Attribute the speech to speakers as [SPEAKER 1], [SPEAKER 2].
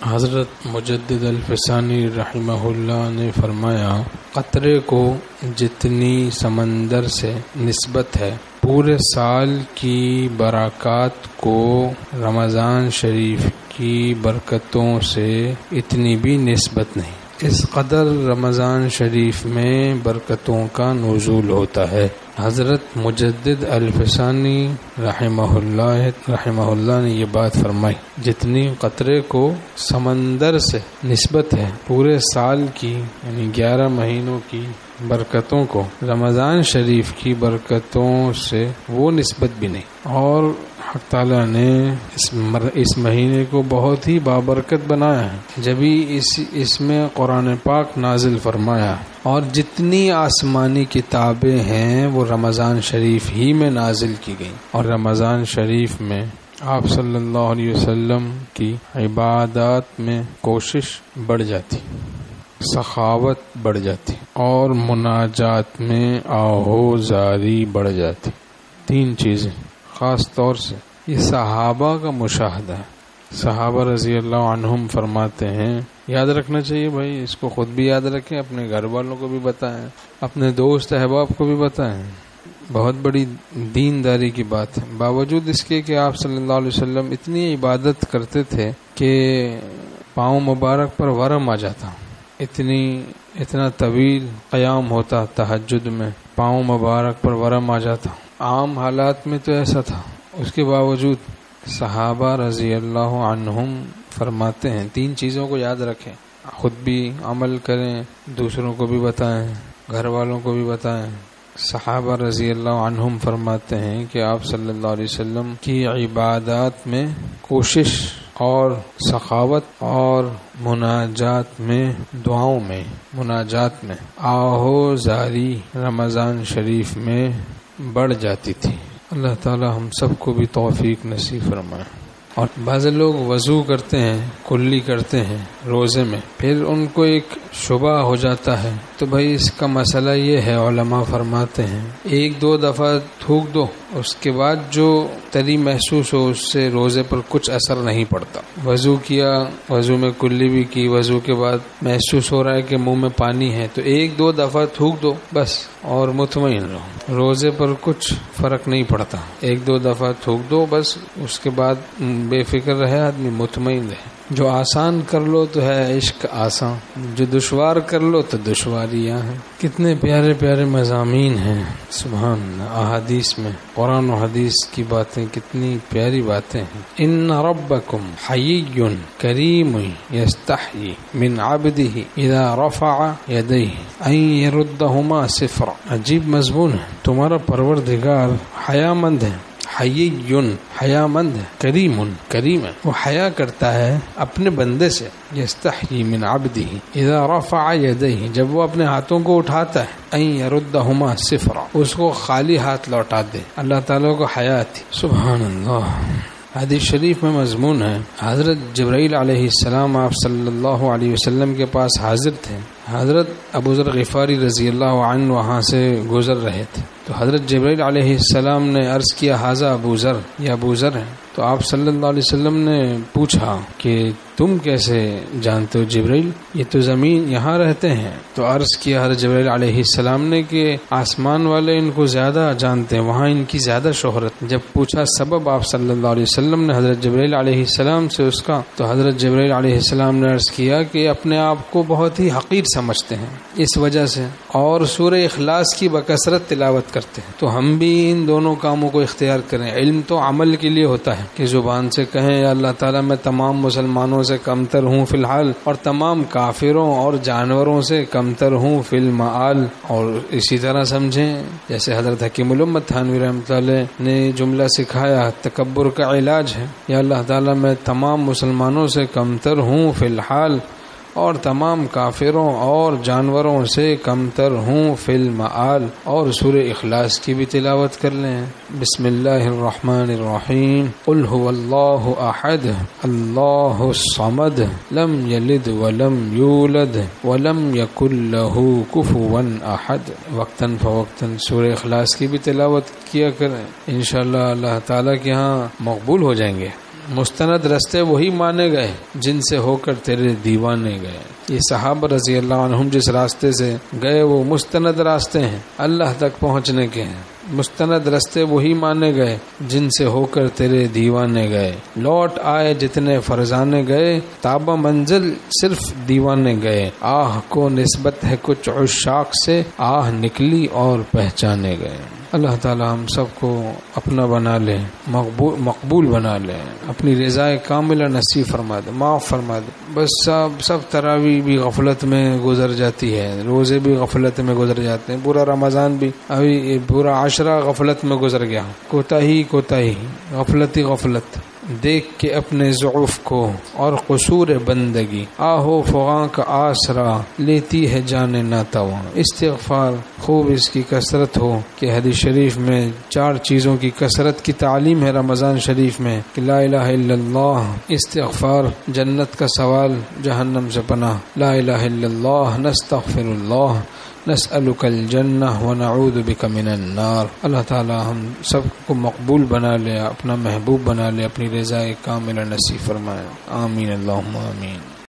[SPEAKER 1] حضرت مجدد الفسانی رحمہ اللہ نے فرمایا، قطرے کو جتنی سمندر سے نسبت ہے پورے سال کی برکات کو رمضان شریف کی برکتوں سے اتنی بھی نسبت نہیں۔ اس قدر رمضان شریف میں برکتوں کا نزول ہوتا ہے۔ حضرت مجدد الفسانی رحمہ اللہ نے یہ بات فرمائی، جتنی قطرے کو سمندر سے نسبت ہے پورے سال کی یعنی 11 مہینوں کی برکتوں کو رمضان شریف کی برکتوں سے وہ نسبت بھی نہیں۔ اور حق تعالیٰ نے اس مہینے کو بہت ہی بابرکت بنایا ہے، جبھی اس میں قرآن پاک نازل فرمایا، اور جتنی آسمانی کتابیں ہیں وہ رمضان شریف ہی میں نازل کی گئیں، اور رمضان شریف میں آپ صلی اللہ علیہ وسلم کی عبادات میں کوشش بڑھ جاتی، سخاوت بڑھ جاتی، اور مناجات میں آہوزاری بڑھ جاتی۔ 3 چیزیں خاص طور سے یہ صحابہ کا مشاہدہ ہے۔ صحابہ رضی اللہ عنہم فرماتے ہیں، یاد رکھنا چاہیے بھائی، اس کو خود بھی یاد رکھیں، اپنے گھر والوں کو بھی بتائیں، اپنے دوست احباب کو بھی بتائیں۔ بہت بڑی دینداری کی بات ہے، باوجود اس کے کہ آپ صلی اللہ علیہ وسلم اتنی عبادت کرتے تھے کہ پاؤں مبارک پر ورم آ جاتا، اتنا طویل قیام ہوتا تہجد میں، پاؤں مبارک پر ورم آ جاتا۔ عام حالات میں تو ایسا تھا، اس کے باوجود صحابہ رضی اللہ عنہم فرماتے ہیں 3 چیزوں کو یاد رکھیں، خود بھی عمل کریں، دوسروں کو بھی بتائیں، گھر والوں کو بھی بتائیں۔ صحابہ رضی اللہ عنہم فرماتے ہیں کہ آپ صلی اللہ علیہ وسلم کی عبادات میں کوشش اور سخاوت اور مناجات میں، دعاؤں میں، مناجات میں آہوزاری رمضان شریف میں بڑھ جاتی تھی۔ اللہ تعالی ہم سب کو بھی توفیق نصیب فرمائے۔ اور بعض لوگ وضو کرتے ہیں، کلی کرتے ہیں روزے میں، پھر ان کو ایک شبہ ہو جاتا ہے، تو بھائی اس کا مسئلہ یہ ہے، علماء فرماتے ہیں 1-2 دفعہ تھوک دو، اس کے بعد جو تری محسوس ہو اس سے روزے پر کچھ اثر نہیں پڑتا۔ وضو کیا، وضو میں کلی بھی کی، وضو کے بعد محسوس ہو رہا ہے کہ منہ میں پانی ہے، تو 1-2 دفعہ تھوک دو بس، اور مطمئن رہو، روزے پر کچھ فرق نہیں پڑتا۔ 1-2 دفعہ تھوک دو بس، اس کے بعد بے فکر رہے آدمی، مطمئن رہے۔ جو آسان کر لو تو ہے عشق آسان، جو دشوار کر لو تو دشواریاں ہیں۔ کتنے پیارے پیارے مضامین ہیں، سبحان اللہ، احادیث میں، قرآن و حدیث کی باتیں کتنی پیاری باتیں ہیں۔ ان ربکم حیی کریم یستحیی من عبدہ اذا رفع یدیہ ان یردہما صفرا۔ عجیب مضمون ہے، تمہارا پروردگار حیا مند ہے، حیا مند ہے، کریم ہے، وہ حیا کرتا ہے اپنے بندے سے، یستحیی من عبدہ اذا رفع یدیہ، جب وہ اپنے ہاتھوں کو اٹھاتا ہے، ان یردہما صفرا، اس کو خالی ہاتھ لوٹا دے۔ اللہ تعالیٰ کو حیا تھی، سبحان اللہ۔ حدیث شریف میں مضمون ہے، حضرت جبرائیل علیہ السلام آپ صلی اللہ علیہ وسلم کے پاس حاضر تھے، حضرت ابو ذر غفاری رضی اللہ عنہ وہاں سے گزر رہے تھے، تو حضرت جبرائیل علیہ السلام نے عرض کیا، ھذا ابو ذر، یہ ابو ذر ہے۔ تو آپ صلی اللہ علیہ وسلم نے پوچھا کہ تم کیسے جانتے ہو جبرائیل، یہ تو زمین یہاں رہتے ہیں۔ تو عرض کیا حضرت جبرائیل علیہ السلام نے کہ آسمان والے ان کو زیادہ جانتے ہیں، وہاں ان کی زیادہ شہرت۔ جب پوچھا سبب آپ صلی اللہ علیہ وسلم نے حضرت جبرائیل علیہ السلام سے اس کا، تو حضرت جبرائیل علیہ السلام نے عرض کیا کہ اپنے آپ کو بہت ہی حقیر سمجھتے ہیں اس وجہ سے، اور سورہ اخلاص کی بکثرت تلاوت کرتے ہیں۔ تو ہم بھی ان دونوں کاموں کو اختیار کریں۔ علم تو عمل کے لیے ہوتا ہے کہ زبان سے کہیں، یا اللہ تعالیٰ میں تمام مسلمانوں سے کمتر ہوں فی الحال، اور تمام کافروں اور جانوروں سے کمتر ہوں فی المعال، اور اسی طرح سمجھیں جیسے حضرت حکیم الامت تھانوی رحمۃ اللہ علیہ نے جملہ سکھایا، تکبر کا علاج ہے، یا اللہ تعالیٰ میں تمام مسلمانوں سے کمتر ہوں فی الحال، اور تمام کافروں اور جانوروں سے کمتر ہوں فی المعال، اور سورہ اخلاص کی بھی تلاوت کر لیں۔ بسم اللہ الرحمن الرحیم، قل هو اللہ احد اللہ الصمد لم یلد ولم یولد ولم یکن له کفوا احد۔ وقتاً فوقتاً سورہ اخلاص کی بھی تلاوت کیا کریں، انشاءاللہ اللہ تعالیٰ کے ہاں مقبول ہو جائیں گے۔ مستند رستے وہی مانے گئے جن سے ہو کر تیرے دیوانے گئے. یہ صحابہ رضی اللہ عنہم جس راستے سے گئے وہ مستند راستے ہیں، اللہ تک پہنچنے کے ہیں. مستند رستے وہی مانے گئے جن سے ہو کر تیرے دیوانے گئے. لوٹ آئے جتنے فرزانے گئے، تابہ منزل صرف دیوانے گئے. آہ کو نسبت ہے کچھ عشاق سے، آہ نکلی اور پہچانے گئے. اللہ تعالی ہم سب کو اپنا بنا لے، مقبول بنا لے، اپنی رضا کاملہ نصیب فرما دے، معاف فرما دے. بس سب تراویح بھی غفلت میں گزر جاتی ہے، روزے بھی غفلت میں گزر جاتے ہیں، پورا رمضان بھی، ابھی پورا عشرہ غفلت میں گزر گیا. کوتاہی غفلت ہی غفلت. دیکھ کے اپنے ضعف کو اور قصور بندگی، آہو فغاں کا آسرا لیتی ہے جان ناتواں. استغفار خوب اس کی کثرت ہو کہ حدیث شریف میں 4 چیزوں کی کثرت کی تعلیم ہے رمضان شریف میں کہ لا الہ الا اللہ، استغفار، جنت کا سوال، جہنم سے پناہ، لا الہ الا اللہ، نستغفر اللہ، نسألک الجنہ ونعوذ بک من النار. اللہ تعالی ہم سب کو مقبول بنا لے، اپنا محبوب بنا لے، اپنی رضا کاملہ نصیب فرمائے. آمین اللہم آمین.